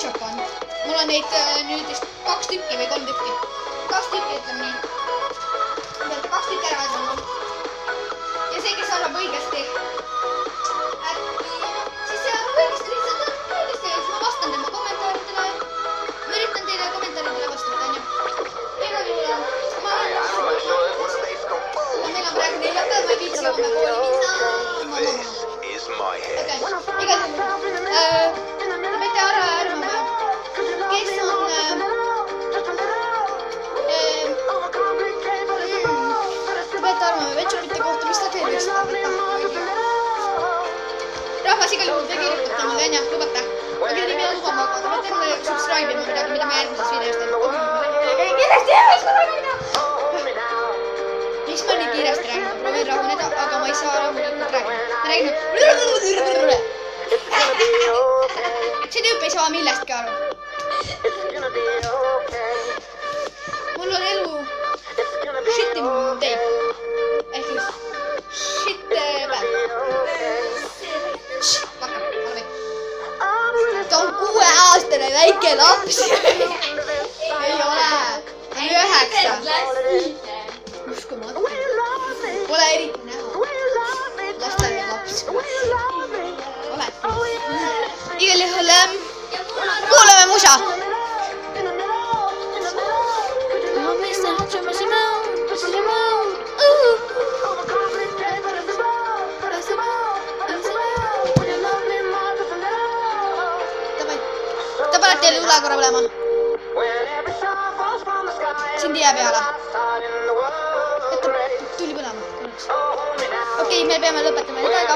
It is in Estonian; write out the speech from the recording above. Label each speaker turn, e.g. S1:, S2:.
S1: Chopon. Mul on neid nüüd vist 2 tükki või 3 tükki. 2 tükki ütleme nii. 2 tükki ära võtma. Ja see, kes arvab õigesti, siis see arvab õigesti, lihtsalt õigesti. Siis ma vastan tema kommentaaridele. Ma üritan teile kommentaaridele vastata, on ju. Igal juhul on. Meil on praegu neljapäev, ma ei viitsi homme kooli minna. Igal juhul. Võite arvama, kes on võite arvama Vetšupite kohta, mis ta teeb, eks rahvas igal juhul te kirjutate mulle, on ju, lubate? Ma küll ei pea lubama, aga te võite mulle subscribe ima midagi, mida ma järgmises videos teen. Kiiresti jääks, ma tahan minna! Miks ma nii kiiresti räägin? Ma proovin rahuneda, aga ma ei saa rahulikult räägida. Ma räägin see tüüp ei saa millestki aru. Mul on elu shitim teip. Ehk siis shit päev. Ta on 6-aastane väike laps. Ei ole. Ta on 9. Uskumatu. Pole eriti näha. Lasteaia laps. Oled. Igal juhul kuulame musa. Ta paneb teile üle korra põlema. Siin tee peale. Tuli põlema. Okei, me peame lõpetama nüüd aega.